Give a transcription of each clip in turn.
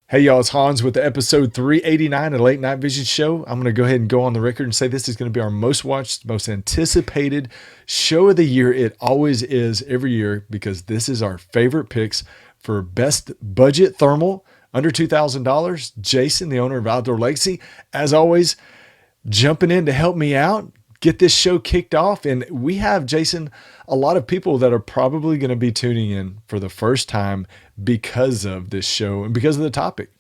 Hey y'all, it's Hans with the episode 389 of the Late Night Vision Show. I'm going to go ahead and go on the record and say this is going to be our most watched, most anticipated show of the year. It always is every year because this is our favorite picks for best budget thermal under $2,000. Jason, the owner of Outdoor Legacy, as always, jumping in to help me out, get this show kicked off. And we have, Jason, a lot of people that are probably going to be tuning in for the first time because of this show and because of the topic.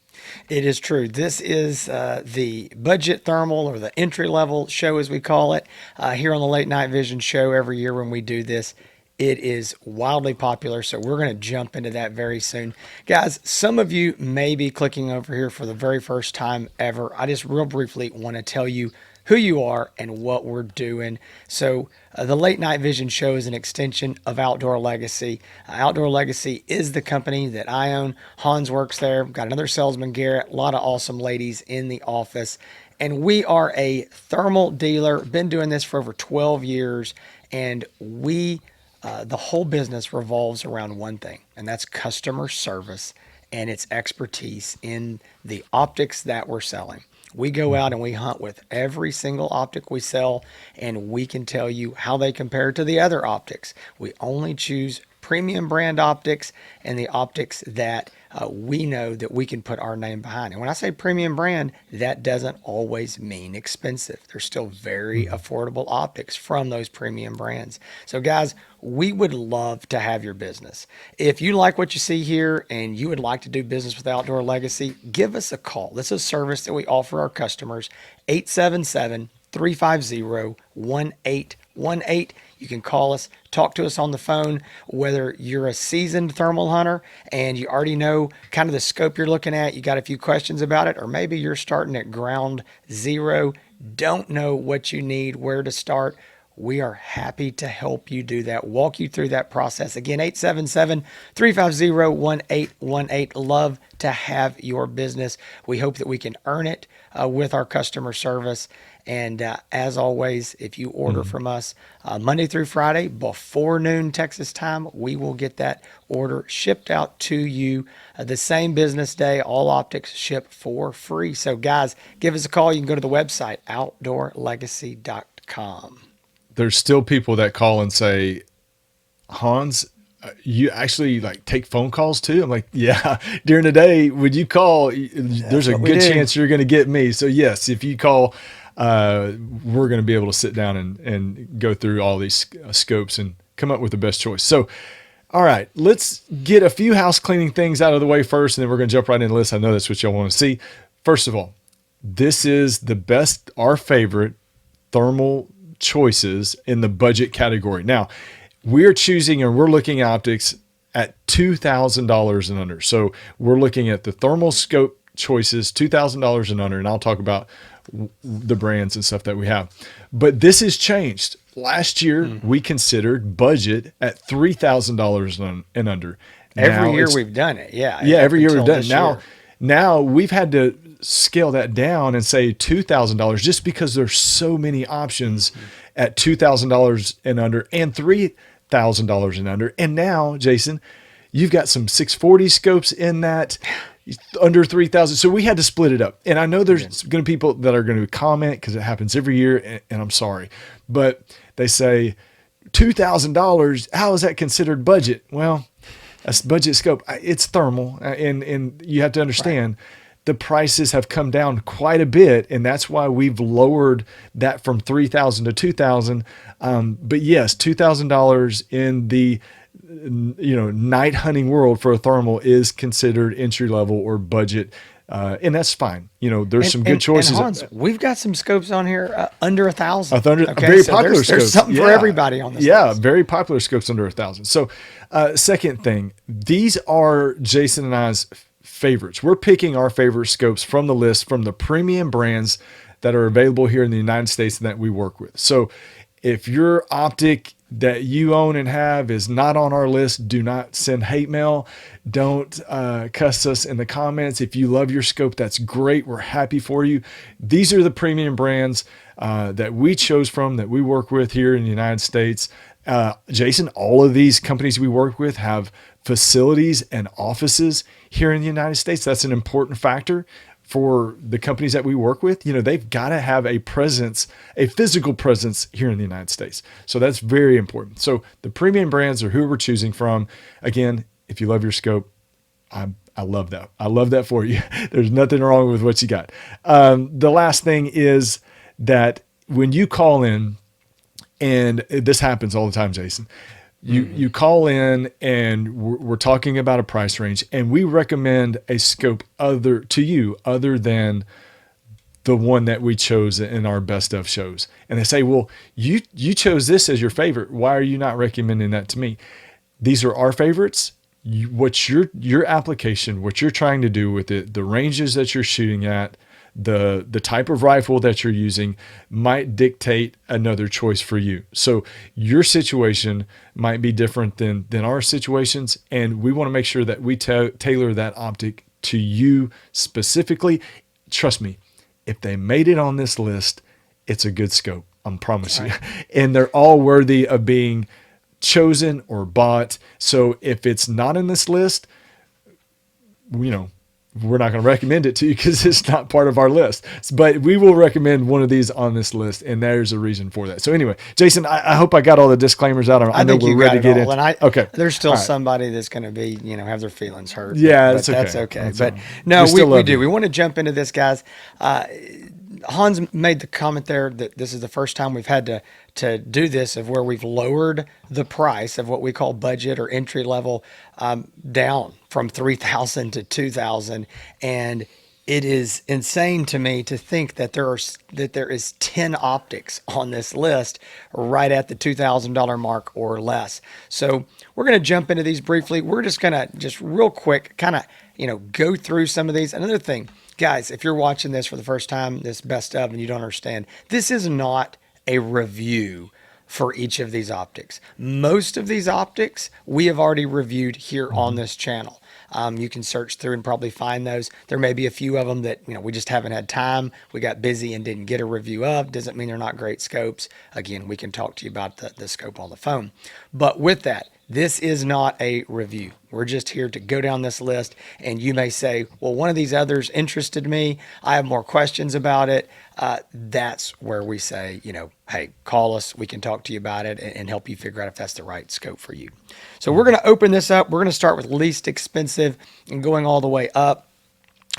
It is true. This is the budget thermal or the entry level show, as we call it, here on the Late Night Vision Show every year when we do this. It is wildly popular, so we're going to jump into that very soon. Guys, some of you may be clicking over here for the very first time ever. I just real briefly want to tell you who you are and what we're doing. So the Late Night Vision Show is an extension of Outdoor Legacy. Outdoor Legacy is the company that I own. Hans works there. Got another salesman, Garrett. A lot of awesome ladies in the office. And we are a thermal dealer. Been doing this for over 12 years. And the whole business revolves around one thing, and that's customer service and its expertise in the optics that we're selling. We go out and we hunt with every single optic we sell, and we can tell you how they compare to the other optics. We only choose premium brand optics and the optics that we know that we can put our name behind. And when I say premium brand, that doesn't always mean expensive. There's still very affordable optics from those premium brands. So guys, we would love to have your business. If you like what you see here and you would like to do business with Outdoor Legacy, give us a call. This is a service that we offer our customers, 877-350-1818. You can call us, talk to us on the phone, whether you're a seasoned thermal hunter and you already know kind of the scope you're looking at, you got a few questions about it, or maybe you're starting at ground zero, don't know what you need, where to start. We are happy to help you do that, walk you through that process. Again, 877-350-1818. Love to have your business. We hope that we can earn it with our customer service. And as always, if you order from us Monday through Friday before noon Texas time, we will get that order shipped out to you the same business day. All optics ship for free. So guys, give us a call. You can go to the website, outdoorlegacy.com. There's still people that call and say, Hans, you actually like take phone calls too? I'm like, yeah, during the day, when you call, there's a good chance you're going to get me. So yes, if you call, we're going to be able to sit down and go through all these scopes and come up with the best choice. So, all right, let's get a few house cleaning things out of the way first, and then we're going to jump right into the list. I know that's what y'all want to see. First of all, this is the best, our favorite thermal choices in the budget category. Now, we're choosing and we're looking at optics at $2,000 and under. So we're looking at the thermal scope choices, $2,000 and under, and I'll talk about the brands and stuff that we have. But this has changed. Last year, we considered budget at $3,000 and under. Every year we've done it. Yeah. Yeah, every year we've done it. Now we've had to scale that down and say $2,000 just because there's so many options at $2,000 and under and $3,000 and under. And now, Jason, you've got some 640 scopes in that under 3,000. So we had to split it up. And I know there's going to be people that are going to comment because it happens every year, and I'm sorry, but they say $2,000. How is that considered budget? Well, that's budget scope. It's thermal, and you have to understand the prices have come down quite a bit, and that's why we've lowered that from 3,000 to 2,000. But yes, $2,000 in the night hunting world for a thermal is considered entry level or budget, and that's fine. There's some good choices. And Hans, we've got some scopes on here under 1,000. Very popular scopes. There's something for everybody on this. Yeah, list. very popular scopes under 1,000. So, second thing, these are Jason and I's favorites. We're picking our favorite scopes from the list from the premium brands that are available here in the United States and that we work with. So if your optic that you own and have is not on our list, do not send hate mail. Don't cuss us in the comments. If you love your scope, that's great. We're happy for you. These are the premium brands that we chose from, that we work with here in the United States. Jason, all of these companies we work with have facilities and offices here in the United States. That's an important factor for the companies that we work with. They've got to have a presence, a physical presence here in the United States. So that's very important. So the premium brands are who we're choosing from. Again, if you love your scope, I love that. I love that for you. There's nothing wrong with what you got. The last thing is that when you call in, and this happens all the time, Jason, you call in and we're talking about a price range, and we recommend a scope other than the one that we chose in our best of shows. And they say, well, you chose this as your favorite. Why are you not recommending that to me? These are our favorites. What's your application, what you're trying to do with it, the ranges that you're shooting at, the type of rifle that you're using might dictate another choice for you. So your situation might be different than our situations. And we want to make sure that we tailor that optic to you specifically. Trust me, if they made it on this list, it's a good scope. I promise you. And they're all worthy of being chosen or bought. So if it's not in this list, we're not going to recommend it to you because it's not part of our list, but we will recommend one of these on this list. And there's a reason for that. So anyway, Jason, I hope I got all the disclaimers out. I know we're ready to get in. Okay. There's still somebody that's going to be, have their feelings hurt. Yeah, but that's okay. That's but all. no, we do. We want to jump into this, guys. Hans made the comment there that this is the first time we've had to do this, of where we've lowered the price of what we call budget or entry level down from $3,000 to $2,000, and it is insane to me to think that there is 10 optics on this list right at the $2,000 mark or less. So we're going to jump into these briefly. We're just going to real quick kind of go through some of these. Another thing, guys, if you're watching this for the first time, this best of, and you don't understand, this is not a review for each of these optics. Most of these optics we have already reviewed here on this channel. You can search through and probably find those. There may be a few of them that we just haven't had time. We got busy and didn't get a review of. Doesn't mean they're not great scopes. Again, we can talk to you about the scope on the phone. But with that, this is not a review. We're just here to go down this list, and you may say, well, one of these others interested me. I have more questions about it. That's where we say, hey, call us. We can talk to you about it and help you figure out if that's the right scope for you. So we're going to open this up. We're going to start with least expensive and going all the way up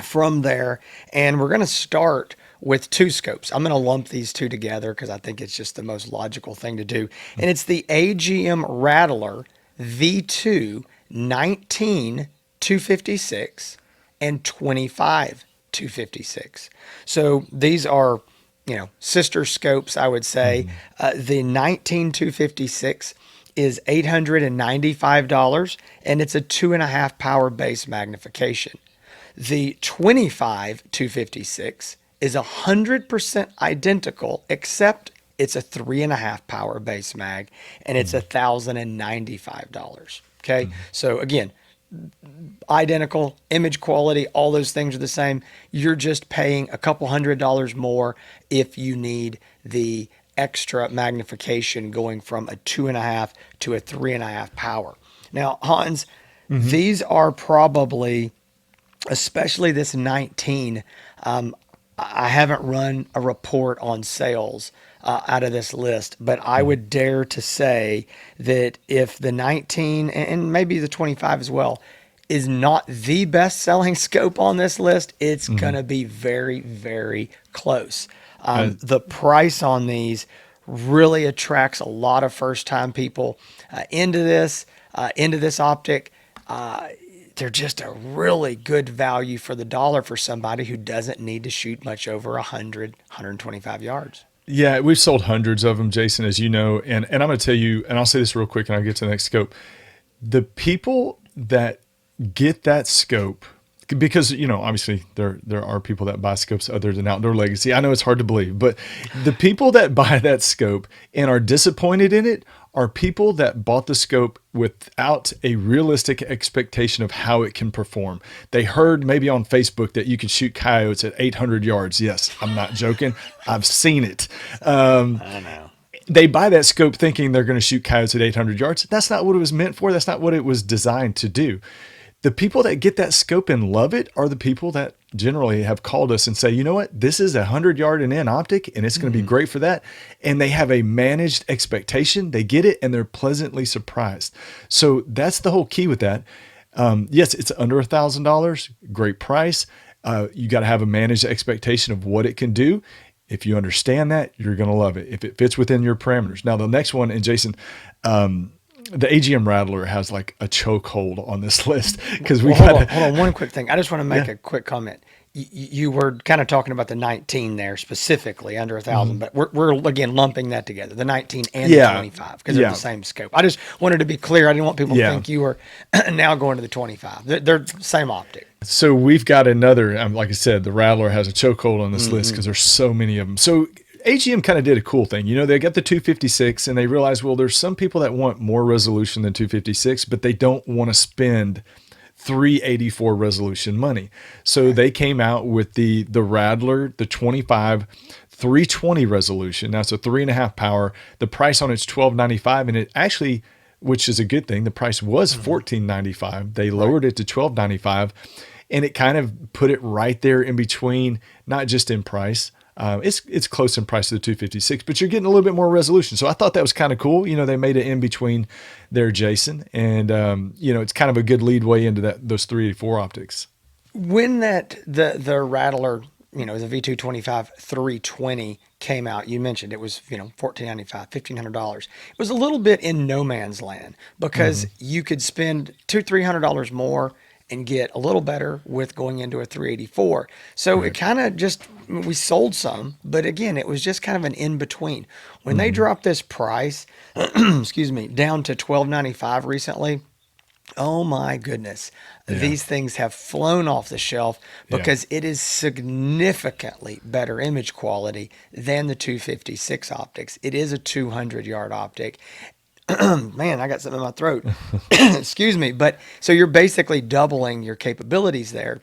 from there. And we're going to start with two scopes. I'm going to lump these two together because I think it's just the most logical thing to do. And it's the AGM Rattler V2 19-256 and 25-256. So these are, sister scopes, I would say. The 19-256 is $895, and it's a 2.5 power base magnification. The 25-256 is 100% identical, except it's a 3.5 power base mag, and it's $1,095. Okay. So again, identical image quality, all those things are the same. You're just paying a couple $100 more if you need the extra magnification going from a 2.5 to a 3.5 power. Now, Hans, these are probably, especially this 19, I haven't run a report on sales out of this list, but I would dare to say that if the 19 and maybe the 25 as well is not the best selling scope on this list, it's going to be very, very close. The price on these really attracts a lot of first time people into this optic. They're just a really good value for the dollar for somebody who doesn't need to shoot much over 100, 125 yards. Yeah, we've sold hundreds of them, Jason, as you know. And I'm going to tell you, and I'll say this real quick and I'll get to the next scope. The people that get that scope, because, obviously there are people that buy scopes other than Outdoor Legacy. I know it's hard to believe, but the people that buy that scope and are disappointed in it are people that bought the scope without a realistic expectation of how it can perform. They heard maybe on Facebook that you could shoot coyotes at 800 yards. Yes, I'm not joking. I've seen it. I know. they buy that scope thinking they're going to shoot coyotes at 800 yards. That's not what it was meant for. That's not what it was designed to do. The people that get that scope and love it are the people that generally have called us and say, you know what, this is 100-yard and in optic, and it's going to be great for that. And they have a managed expectation. They get it, and they're pleasantly surprised. So that's the whole key with that. Yes, it's under $1,000, great price. You got to have a managed expectation of what it can do. If you understand that, you're going to love it. If it fits within your parameters. Now, the next one, and Jason, the AGM Rattler has like a chokehold on this list because hold on, one quick thing. I just want to make a quick comment. You were kind of talking about the 19 there specifically under 1,000, but we're again lumping that together, the 19 and the 25 because they're the same scope. I just wanted to be clear. I didn't want people to think you were now going to the 25. They're same optic. So we've got another, like I said, the Rattler has a chokehold on this list because there's so many of them. So AGM kind of did a cool thing. You know, they got the 256 and they realized, well, there's some people that want more resolution than 256, but they don't want to spend 384 resolution money. So they came out with the Rattler, the 25-320 resolution. Now it's a 3.5 power. The price on it's $1,295, and it actually, which is a good thing, the price was $1,495. They lowered it to $1,295, and it kind of put it right there in between, not just in price. It's close in price to the 256, but you're getting a little bit more resolution. So I thought that was kind of cool. You know, they made it in between there, Jason, and you know, it's kind of a good lead way into those 384 optics. When the Rattler, you know, the V2 25-320 came out, you mentioned it was, you know, $1,495, $1,500. It was a little bit in no man's land because you could spend $200-300 more and get a little better with going into a 384. So it kind of just, we sold some, but again, it was just kind of an in-between. When they dropped this price, excuse me, down to $1,295 recently, oh my goodness, these things have flown off the shelf because it is significantly better image quality than the 256 optics. It is a 200-yard optic. Man, I got something in my throat. Excuse me. But so you're basically doubling your capabilities there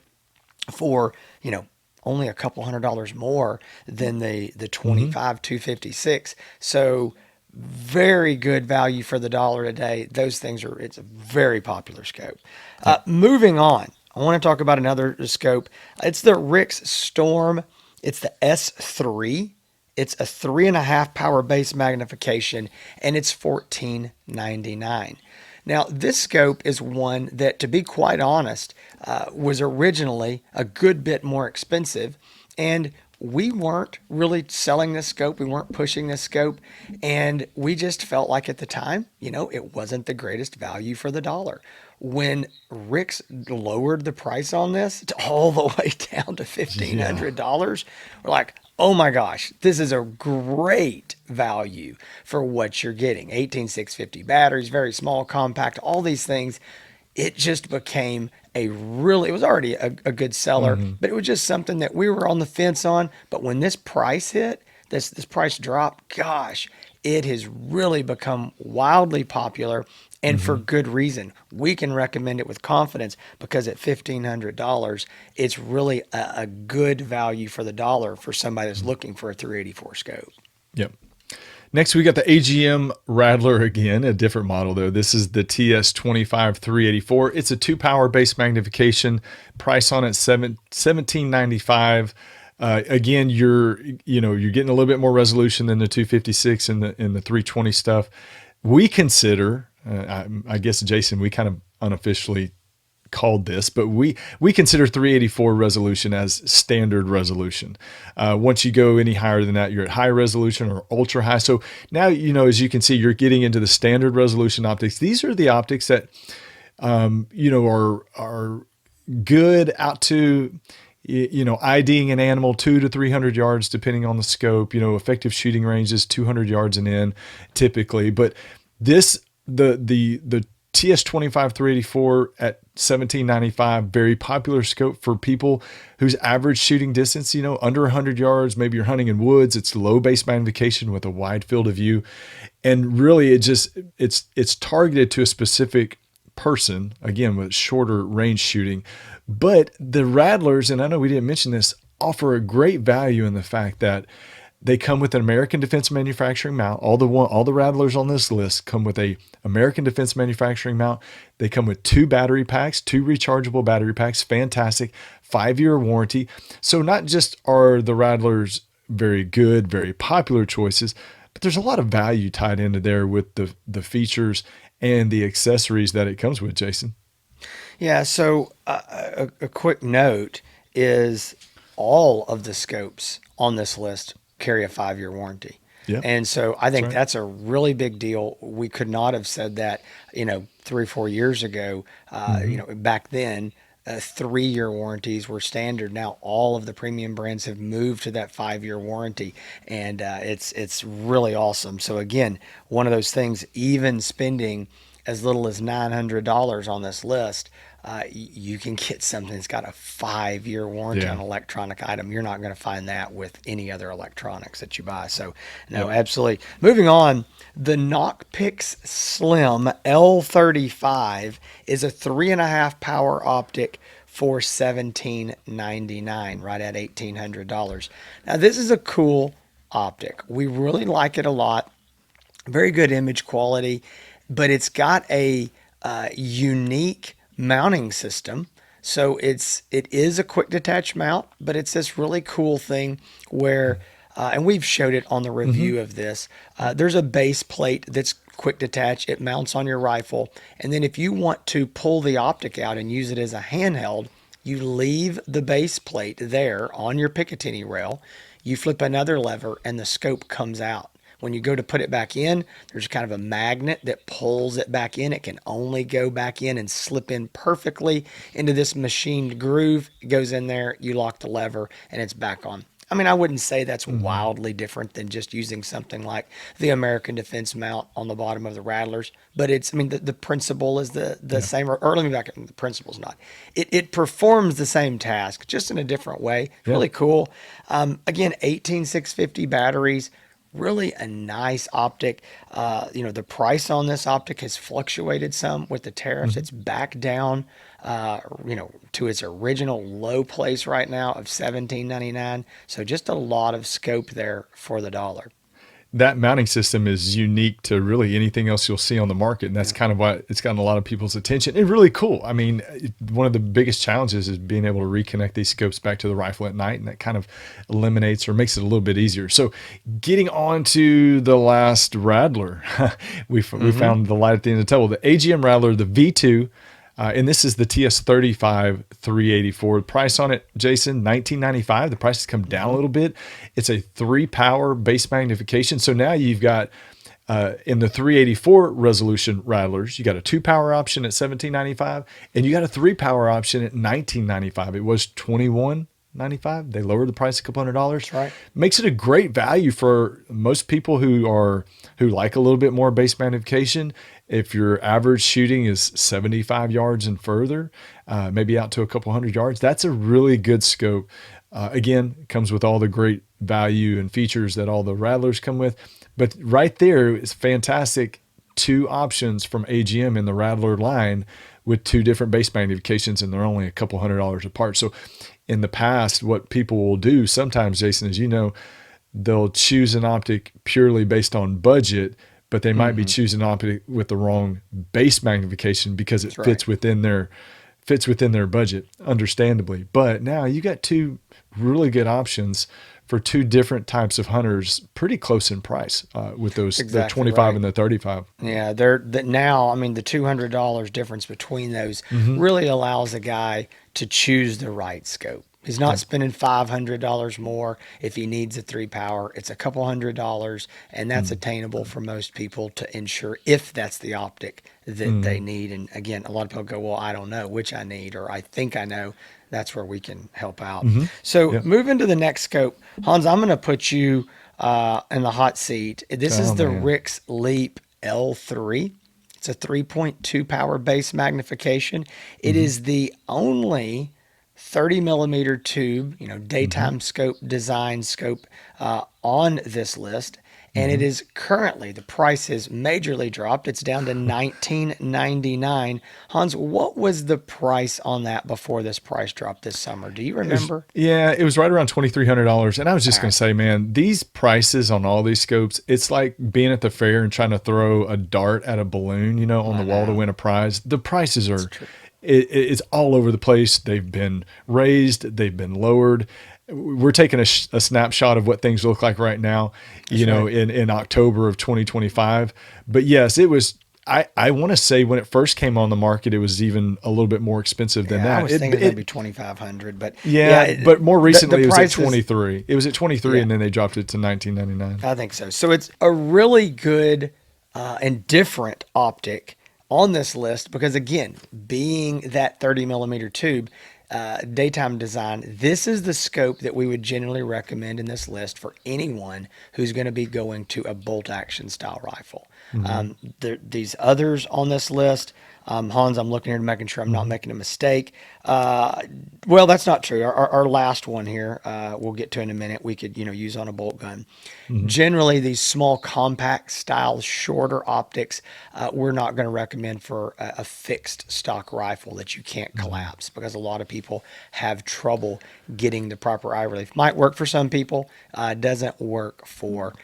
for, you know, only a couple $100 more than the 25-256. So very good value for the dollar today. Those things are, it's a very popular scope. Moving on, I want to talk about another scope. It's the Rix Storm. It's the S3. It's a 3.5 power base magnification, and it's $1,499. Now, this scope is one that, to be quite honest, was originally a good bit more expensive, and we weren't really selling this scope. We weren't pushing this scope, and we just felt like at the time, you know, it wasn't the greatest value for the dollar. When Rix lowered the price on this to all the way down to $1,500, we're like, oh my gosh, this is a great value for what you're getting. 18650 batteries, very small, compact, all these things. It just became it was already a good seller, but it was just something that we were on the fence on. But when this price hit, this price drop, gosh, it has really become wildly popular. And for good reason. We can recommend it with confidence because at $1,500, it's really a good value for the dollar for somebody that's looking for a 384 scope. Yep. Next, we got the AGM Rattler again, a different model though. This is the TS25-384. It's a 2-power base magnification. Price on it $1,795. Again, you're getting a little bit more resolution than the 256 and the 320 stuff. We consider, I guess, Jason, we kind of unofficially called this, but we consider 384 resolution as standard resolution. Once you go any higher than that, you're at high resolution or ultra high. So now, you know, as you can see, you're getting into the standard resolution optics. These are the optics that, you know, are good out to, you know, IDing an animal 200 to 300 yards, depending on the scope. You know, effective shooting range is 200 yards and in typically, but the TS25-384 at $1,795, very popular scope for people whose average shooting distance, you know, under 100 yards. Maybe you're hunting in woods. It's low base magnification with a wide field of view, and really it's targeted to a specific person, again, with shorter range shooting. But the Rattlers, and I know we didn't mention this, offer a great value in the fact that They come with an American Defense Manufacturing mount. All the Rattlers on this list come with a American Defense Manufacturing mount. They come with 2 battery packs, 2 rechargeable battery packs. Fantastic. 5-year warranty. So not just are the Rattlers very good, very popular choices, but there's a lot of value tied into there with the features and the accessories that it comes with, Jason. Yeah, so a quick note is all of the scopes on this list carry a 5-year warranty. Yeah. And so I think that's a really big deal. We could not have said that, 3 or 4 years ago. Back then, 3-year warranties were standard. Now all of the premium brands have moved to that 5-year warranty, and it's really awesome. So again, one of those things, even spending as little as $900 on this list, you can get something that's got a 5-year warranty on an electronic item. You're not going to find that with any other electronics that you buy. So, no, absolutely. Moving on, the Knockpix Slim L35 is a 3.5 power optic for $17.99, right at $1,800. Now, this is a cool optic. We really like it a lot. Very good image quality, but it's got a unique mounting system. So it is a quick detach mount, but it's this really cool thing where, and we've showed it on the review of this, there's a base plate that's quick detach. It mounts on your rifle. And then if you want to pull the optic out and use it as a handheld, you leave the base plate there on your Picatinny rail. You flip another lever and the scope comes out. When you go to put it back in, there's kind of a magnet that pulls it back in. It can only go back in and slip in perfectly into this machined groove. It goes in there, you lock the lever, and it's back on. I mean, I wouldn't say that's wildly different than just using something like the American Defense mount on the bottom of the Rattlers, but the principle is the same, or let me back up, the principle's not. It performs the same task, just in a different way. Really cool. Again, 18650 batteries. Really a nice optic. The price on this optic has fluctuated some with the tariffs. It's back down, to its original low place right now of $17.99. So just a lot of scope there for the dollar. That mounting system is unique to really anything else you'll see on the market. And that's kind of why it's gotten a lot of people's attention. It's really cool. I mean, one of the biggest challenges is being able to reconnect these scopes back to the rifle at night. And that kind of eliminates or makes it a little bit easier. So getting on to the last Rattler, we found the light at the end of the tunnel, the AGM Rattler, the V2. And this is the TS25-384. The price on it, Jason, $19.95. The price has come down a little bit. It's a 3-power base magnification. So now you've got, in the 384 resolution Rattlers, you got a 2-power option at $17.95, and you got a 3-power option at $19.95. It was $21.95. They lowered the price a couple $100. That's right. Makes it a great value for most people who like a little bit more base magnification. If your average shooting is 75 yards and further, maybe out to a couple 100 yards, that's a really good scope. Again, it comes with all the great value and features that all the Rattlers come with. But right there is fantastic. 2 options from AGM in the Rattler line with 2 different base magnifications, and they're only a couple $100 apart. So in the past, what people will do sometimes, Jason, as you know, they'll choose an optic purely based on budget, but they might be choosing an optic with the wrong base magnification because it fits within their budget, understandably. But now you got 2 really good options for 2 different types of hunters, pretty close in price with those the 25 and the 35. Yeah, now. I mean, the $200 difference between those really allows a guy to choose the right scope. He's not spending $500 more if he needs a 3-power. It's a couple $100, and that's attainable for most people to ensure if that's the optic that they need. And again, a lot of people go, well, I don't know which I need, or I think I know. That's where we can help out. So moving to the next scope, Hans, I'm going to put you in the hot seat. This is the Rix Leap L3. It's a 3.2 power base magnification. It is the only 30 millimeter tube, daytime scope design scope on this list. and it is currently, the price has majorly dropped. It's down to $19.99. Hans, what was the price on that before this price drop this summer? Do you remember? Yeah, it was right around $2,300. And I was just All going right. to say, man, these prices on all these scopes, it's like being at the fair and trying to throw a dart at a balloon, on I the wall to know. win a prize. The prices It's are, true. it's all over the place. They've been raised, they've been lowered. We're taking a snapshot of what things look like right now, That's right. in October of 2025. But yes, it was. I want to say when it first came on the market, it was even a little bit more expensive than Yeah, I that. was thinking maybe 2,500, but yeah, Yeah, but more the recently it was at prices. 23. It was at 23 Yeah, and then they dropped it to 19.99. I think so. So it's a really good and different optic on this list because, again, being that 30 millimeter tube, daytime design, this is the scope that we would generally recommend in this list for anyone who's going to be going to a bolt action style rifle. Hmm. These others on this list, Hans, I'm looking here and making sure I'm not Hmm. making a mistake. Well, that's not true. Our last one here, we'll get to in a minute, we could, use on a bolt gun. Hmm. Generally, these small compact style, shorter optics, we're not going to recommend for a fixed stock rifle that you can't Hmm. collapse because a lot of people have trouble getting the proper eye relief. Might work for some people, doesn't work for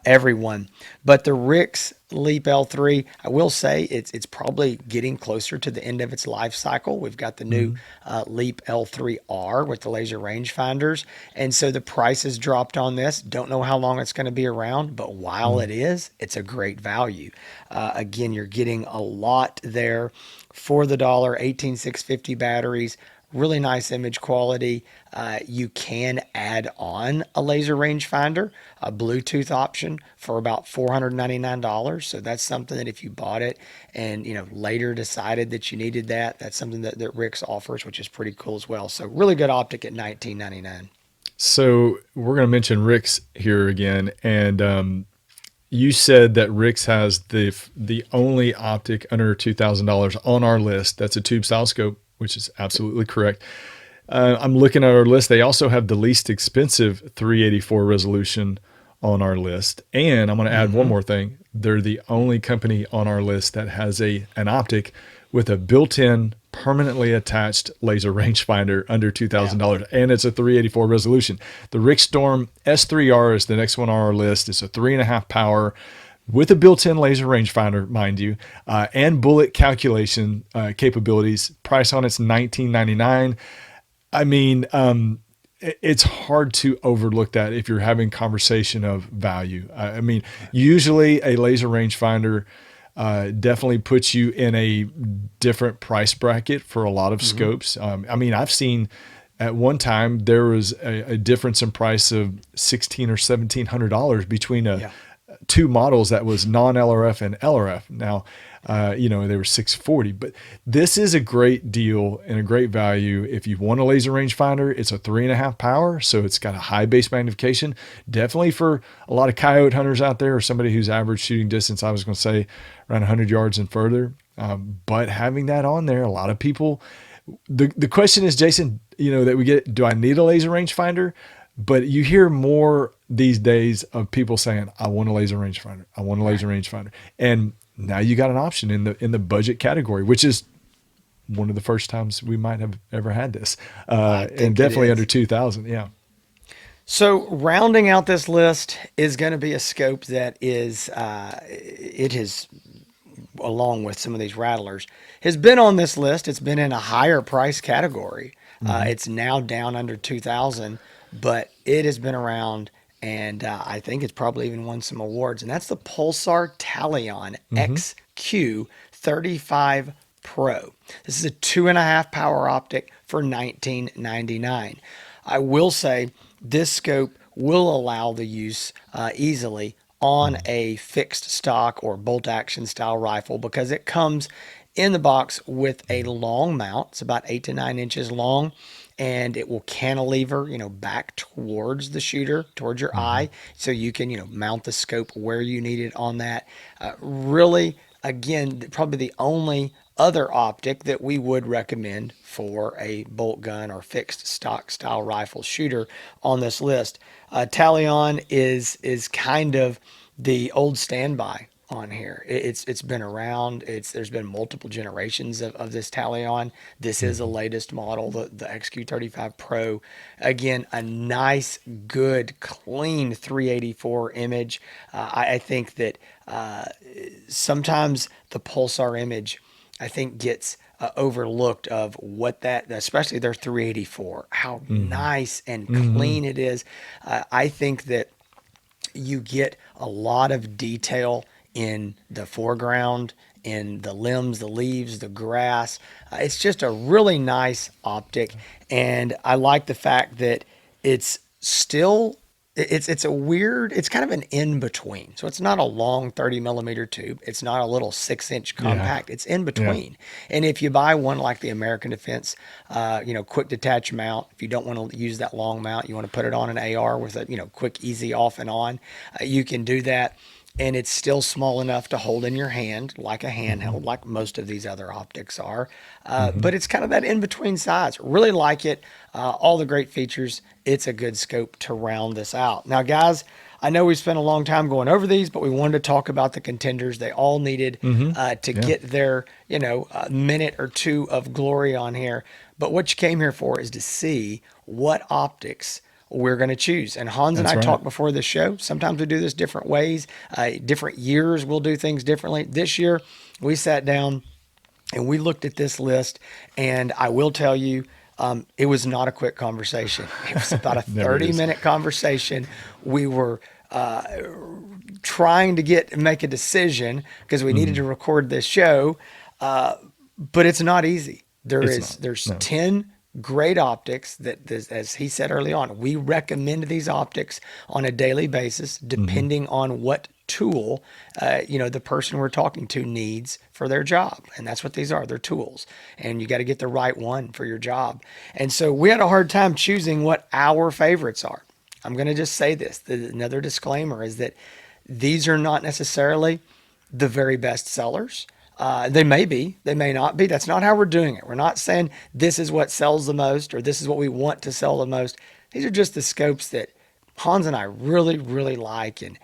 everyone. But the Rix Leap L3, I will say it's probably getting closer to the end of its life cycle. We've got the new Hmm. Leap L3R with the laser rangefinders, and so the price has dropped on this. Don't know how long it's going to be around, but while it is, it's a great value. Again, you're getting a lot there for the dollar. 18650 batteries. Really nice image quality. You can add on a laser rangefinder, a Bluetooth option for about $499. So that's something that if you bought it and later decided that you needed that, that's something that Rix offers, which is pretty cool as well. So really good optic at $19.99. So we're going to mention Rick's here again. And you said that Rick's has the only optic under $2,000 on our list. That's a tube style scope, which is absolutely correct. I'm looking at our list. They also have the least expensive 384 resolution on our list. And I'm going to add one Mm-hmm. more thing. They're the only company on our list that has an optic with a built-in permanently attached laser rangefinder under Yeah. $2,000, and it's a 384 resolution. The Rickstorm S3R is the next one on our list. It's a 3.5 power with a built-in laser rangefinder, mind you, and bullet calculation capabilities. Price on it's $19.99. I mean, it's hard to overlook that if you're having conversation of value. I mean, usually a laser rangefinder definitely puts you in a different price bracket for a lot of Mm-hmm. scopes. I mean, I've seen at one time there was a difference in price of $1,600 or $1,700 between Yeah. two models that was non-LRF and LRF. Now, they were 640, but this is a great deal and a great value. If you want a laser rangefinder, it's a 3.5 power, so it's got a high base magnification. Definitely for a lot of coyote hunters out there, or somebody whose average shooting distance, I was going to say, around 100 yards and further. But having that on there, a lot of people. The question is, Jason, that we get: do I need a laser rangefinder? But you hear more these days of people saying, "I want a laser rangefinder. I want a Right. laser rangefinder," and now you got an option in the budget category, which is one of the first times we might have ever had this, I and think it definitely under is. 2,000. Yeah. So rounding out this list is going to be a scope that is, it has, along with some of these rattlers, has been on this list. It's been in a higher price category. Hmm. It's now down under 2,000, but it has been around, and I think it's probably even won some awards. And that's the Pulsar Talion Hmm. XQ35 Pro. This is a 2.5 power optic for 1999. I will say this scope will allow the use easily on a fixed stock or bolt action style rifle because it comes in the box with a long mount. It's about 8 to 9 inches long, and it will cantilever, back towards the shooter, towards your Hmm. eye, so you can, mount the scope where you need it on that. Really, again, probably the only other optic that we would recommend for a bolt gun or fixed stock style rifle shooter on this list. Talion is kind of the old standby on here. It's been around. There's been multiple generations of this Talion. This is the latest model, the XQ35 Pro. Again, a nice, good, clean 384 image. I think that sometimes the Pulsar image, I think, gets overlooked of what that, especially their 384, how nice and clean it is. I think that you get a lot of detail in the foreground, in the limbs, the leaves, the grass. It's just a really nice optic, and I like the fact that it's still it's a weird, it's kind of an in between. So it's not a long 30 millimeter tube. It's not a little 6-inch compact. It's in between. And if you buy one like the American Defense, quick detach mount, if you don't want to use that long mount, you want to put it on an AR with a, quick, easy off and on, you can do that. And it's still small enough to hold in your hand, like a handheld, like most of these other optics are. But it's kind of that in-between size. Really like it. All the great features. It's a good scope to round this out. Now, guys, I know we spent a long time going over these, but we wanted to talk about the Contenders. They all needed to get their, a minute or two of glory on here. But what you came here for is to see what optics we're going to choose. And Hans and I talked before the show. Sometimes we do this different ways. Different years we'll do things differently. This year we sat down and we looked at this list, and I will tell you, it was not a quick conversation. It was about a 30-minute conversation. We were trying to make a decision because we needed to record this show, but it's not easy. There's 10 great optics that, as he said early on, we recommend these optics on a daily basis, depending on what tool, the person we're talking to needs for their job. And that's what these are. They're tools, and you got to get the right one for your job. And so we had a hard time choosing what our favorites are. I'm going to just say this. Another disclaimer is that these are not necessarily the very best sellers. They may be, they may not be. That's not how we're doing it. We're not saying this is what sells the most or this is what we want to sell the most. These are just the scopes that Hans and I really, really like. And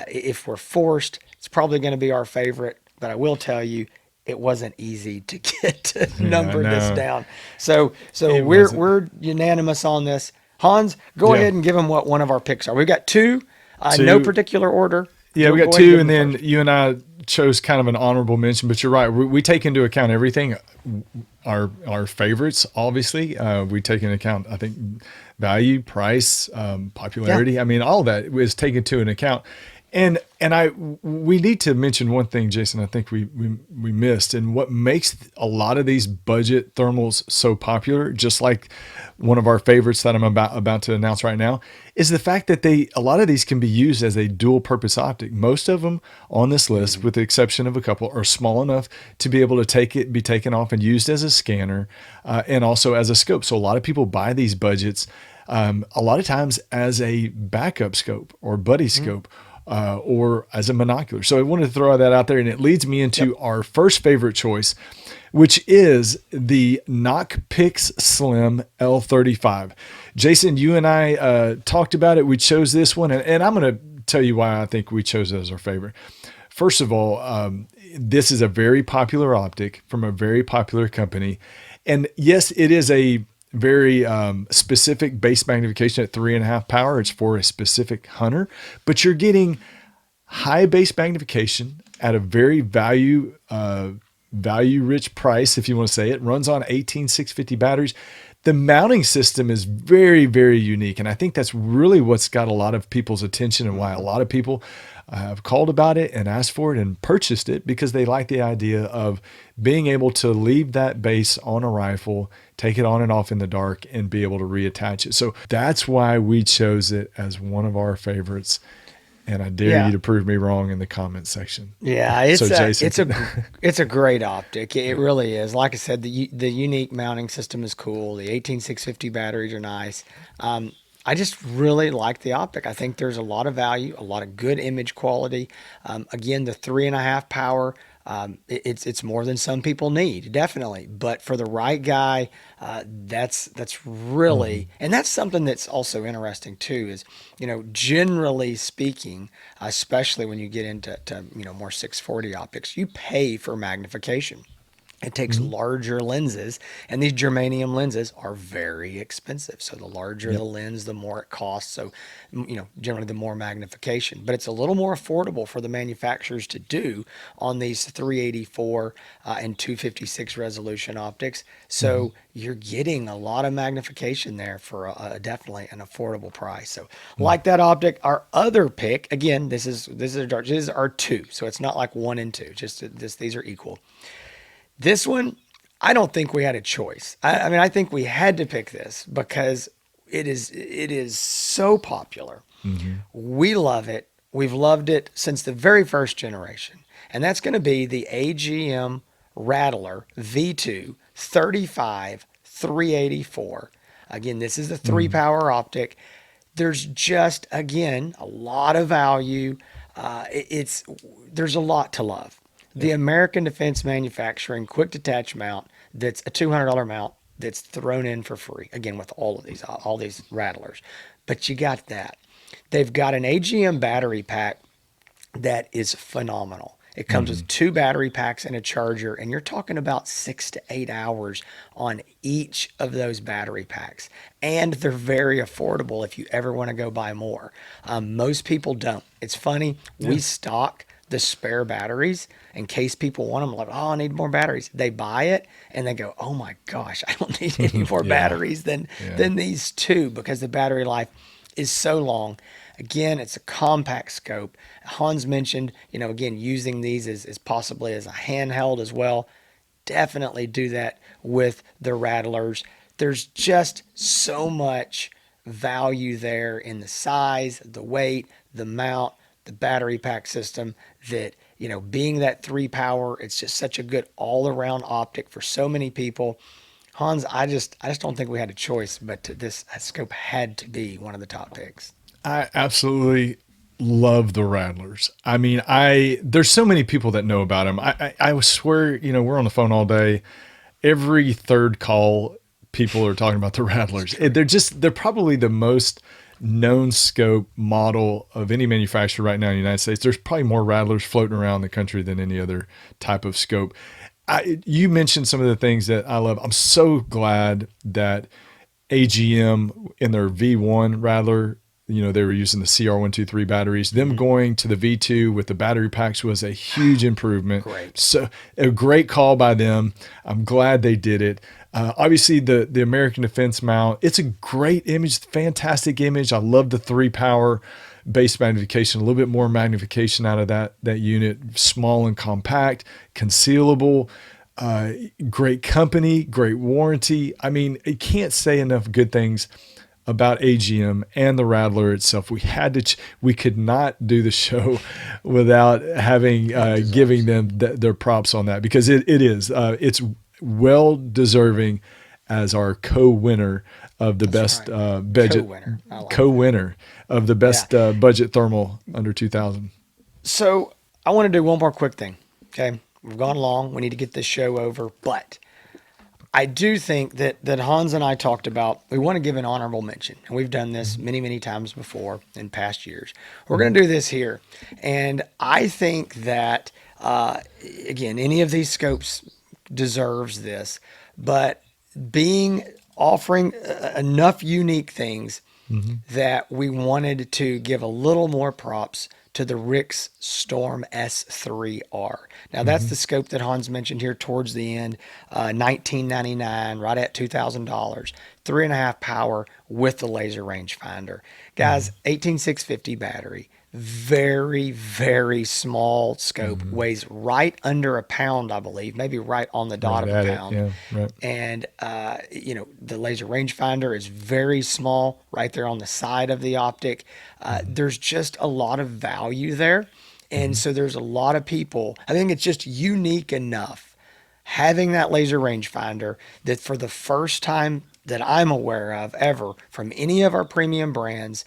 if we're forced, it's probably going to be our favorite. But I will tell you, it wasn't easy to get to number this down. So we're unanimous on this. Hans, go ahead and give them what one of our picks are. We've got two, no particular order. Yeah, we got two, and then you and I chose kind of an honorable mention, but you're right. We take into account everything, our favorites, obviously. We take into account, I think, value, price, popularity. I mean, all that is taken into an account. And we need to mention one thing, Jason, I think we missed, and what makes a lot of these budget thermals so popular, just like one of our favorites that I'm about to announce right now, is the fact that a lot of these can be used as a dual purpose optic. Most of them on this list, with the exception of a couple, are small enough to be able to be taken off and used as a scanner, and also as a scope. So a lot of people buy these budgets a lot of times as a backup scope or buddy scope, or as a monocular. So I wanted to throw that out there, and it leads me into our first favorite choice, which is the Knockpix Slim L35. Jason, you and I talked about it. We chose this one, and I'm going to tell you why I think we chose it as our favorite. First of all, this is a very popular optic from a very popular company. And yes, it is a very specific base magnification at 3.5 power. It's for a specific hunter, but you're getting high base magnification at a very value rich price, if you want to say it. Runs on 18650 batteries. The mounting system is very, very unique, and I think that's really what's got a lot of people's attention, and why a lot of people have called about it and asked for it and purchased it, because they like the idea of being able to leave that base on a rifle, take it on and off in the dark, and be able to reattach it. So that's why we chose it as one of our favorites. And I dare you to prove me wrong in the comment section. Yeah, it's a great optic. It really is. Like I said, the unique mounting system is cool. The 18650 batteries are nice. I just really like the optic. I think there's a lot of value, a lot of good image quality. Again, the 3.5 power It's more than some people need, definitely. But for the right guy, that's really, and that's something that's also interesting too. Is generally speaking, especially when you get into more 640 optics, you pay for magnification. It takes Mm-hmm. larger lenses, and these germanium lenses are very expensive. So the larger the Yep. lens, the more it costs. So, generally the more magnification. But it's a little more affordable for the manufacturers to do on these 384 and 256 resolution optics. Mm-hmm. So you're getting a lot of magnification there for definitely an affordable price. So Mm-hmm. like that optic, our other pick again, this is our two. So it's not like one and two. Just this, these are equal. This one, I don't think we had a choice. I mean, I think we had to pick this because it is so popular. Mm-hmm. We love it. We've loved it since the very first generation. And that's going to be the AGM Rattler V2 35-384. Again, this is the three Mm-hmm. power optic. There's just, again, a lot of value. There's a lot to love. The Yep. American Defense Manufacturing quick detach mount, that's a $200 mount that's thrown in for free. Again, with all these rattlers, but you got that. They've got an AGM battery pack that is phenomenal. It comes Mm-hmm. with two battery packs and a charger, and you're talking about 6 to 8 hours on each of those battery packs. And they're very affordable if you ever want to go buy more. Most people don't. It's funny, Yeah. we stock the spare batteries in case people want them. Like, oh, I need more batteries. They buy it and they go, oh my gosh, I don't need any more Yeah. batteries than Yeah. than these two because the battery life is so long. Again, it's a compact scope. Hans mentioned, again, using these as possibly as a handheld as well. Definitely do that with the Rattlers. There's just so much value there in the size, the weight, the mount, the battery pack system that, being that three power, it's just such a good all around optic for so many people. Hans, I just don't think we had a choice, but this scope had to be one of the top picks. I absolutely love the Rattlers. I mean, I there's so many people that know about them. I swear, we're on the phone all day. Every third call, people are talking about the Rattlers. They're probably the most known scope model of any manufacturer right now in the United States. There's probably more Rattlers floating around the country than any other type of scope. You mentioned some of the things that I love. I'm so glad that AGM in their V1 Rattler, they were using the CR123 batteries. Them going to the V2 with the battery packs was a huge improvement. Great. So a great call by them. I'm glad they did it. Obviously, the American Defense mount, it's a great image, fantastic image. I love the three power base magnification, a little bit more magnification out of that unit, small and compact, concealable. Great company, great warranty. I mean, I can't say enough good things about AGM and the Rattler itself. We could not do the show without having giving them their props on that because it's well deserving as our co-winner of the That's best right. budget Co-winner. I like that. co-winner of the Yeah. best budget thermal under 2000. So I want to do one more quick thing. Okay. We've gone long. We need to get this show over. But I do think that Hans and I talked about, we want to give an honorable mention. And we've done this many, many times before in past years. We're going to do this here. And I think that, again, any of these scopes deserves this. But being offering enough unique things Mm-hmm. that we wanted to give a little more props to the Rix Storm S3R. Now that's Mm-hmm. the scope that Hans mentioned here towards the end, 1999, right at $2,000, 3.5 power with the laser rangefinder. Mm-hmm. Guys, 18650 battery, very, very small scope, Mm-hmm. weighs right under a pound, I believe, maybe right on the dot Right of a at it. pound. Yeah. Right. And, the laser rangefinder is very small right there on the side of the optic. Mm-hmm. There's just a lot of value there. And Mm-hmm. so there's a lot of people, I think it's just unique enough having that laser rangefinder that for the first time that I'm aware of ever from any of our premium brands,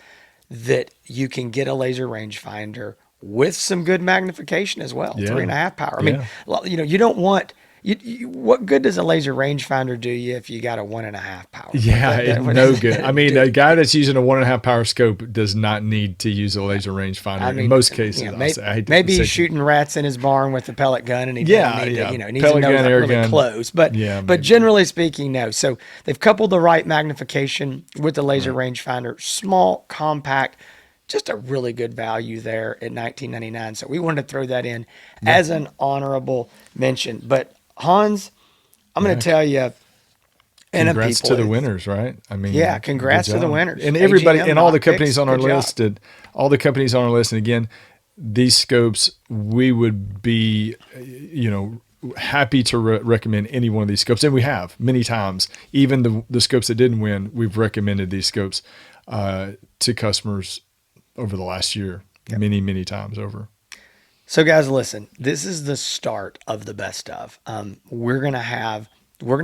that you can get a laser rangefinder with some good magnification as well, Yeah. 3.5 power. I mean, you don't want, what good does a laser rangefinder do you if you got a 1.5 power? Yeah, What no does good. it I mean, do? a guy that's using a 1.5 power scope does not need to use a laser rangefinder. I mean, In most cases, maybe he's shooting rats in his barn with a pellet gun, and he doesn't need to, needs pellet to know gun, air really gun. close. But maybe. generally speaking, no. So they've coupled the right magnification with the laser rangefinder, small, compact. Just a really good value there at $19.99. So we wanted to throw that in as an honorable mention. But Hans, I'm going to tell you, and Congrats people, to the winners, right? I mean, yeah, congrats to the winners. And everybody, AGM, and all the Knock companies Picks, on our good job. list, all the companies on our list. And again, these scopes, we would be, happy to recommend any one of these scopes. And we have many times, even the scopes that didn't win, we've recommended these scopes to customers over the last year, many, many times over. So guys, listen, this is the start of the best of. We're going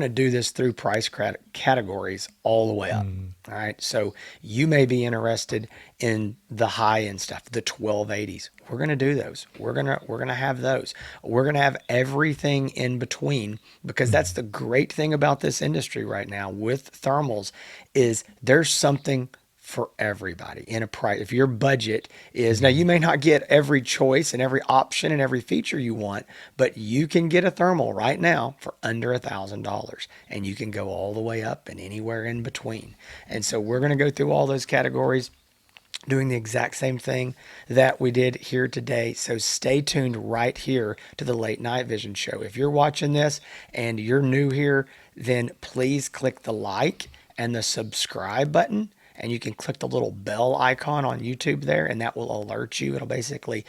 to do this through price categories all the way up. All right. So you may be interested in the high end stuff, the 1280s. We're going to do those. We're going to have those. We're going to have everything in between, because that's the great thing about this industry right now with thermals is there's something for everybody in a price. If your budget is, now you may not get every choice and every option and every feature you want, but you can get a thermal right now for under $1,000, and you can go all the way up and anywhere in between. And so we're going to go through all those categories, doing the exact same thing that we did here today. So stay tuned right here to the Late Night Vision Show. If you're watching this and you're new here, then please click the like and the subscribe button. And you can click the little bell icon on YouTube there, and that will alert you. It'll basically,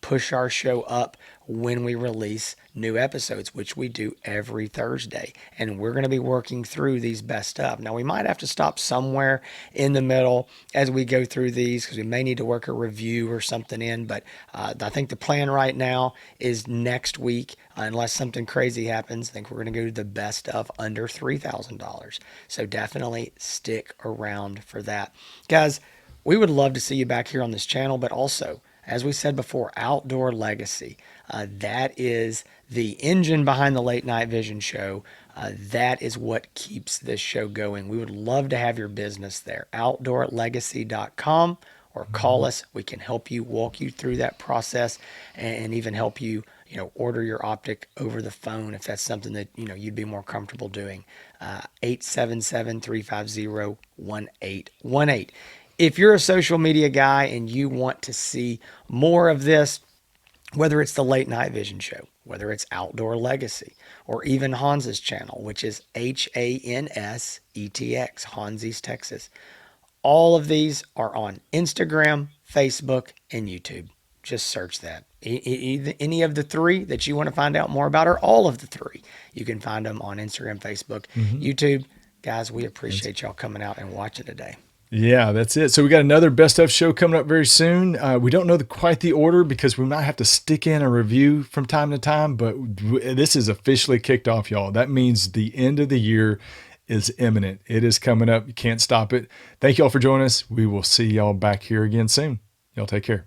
push our show up when we release new episodes, which we do every Thursday. And we're going to be working through these best of. Now, we might have to stop somewhere in the middle as we go through these, because we may need to work a review or something in. But I think the plan right now is next week, unless something crazy happens, I think we're going to go to the best of under $3,000. So definitely stick around for that. Guys, we would love to see you back here on this channel, but also, as we said before, Outdoor Legacy. That is the engine behind the Late Night Vision Show. That is what keeps this show going. We would love to have your business there. OutdoorLegacy.com, or call us. We can help you, walk you through that process, and even help you, order your optic over the phone if that's something that, you'd be more comfortable doing. 877-350-1818. If you're a social media guy and you want to see more of this, whether it's the Late Night Vision Show, whether it's Outdoor Legacy, or even Hans's channel, which is HANSETX, Hansies, Texas. All of these are on Instagram, Facebook, and YouTube. Just search that. Any of the three that you want to find out more about, or all of the three, you can find them on Instagram, Facebook, YouTube. Guys, we appreciate y'all coming out and watching today. Yeah, that's it. So we got another best of show coming up very soon. We don't know quite the order, because we might have to stick in a review from time to time, but this is officially kicked off, y'all. That means the end of the year is imminent. It is coming up. You can't stop it. Thank y'all for joining us. We will see y'all back here again soon. Y'all take care.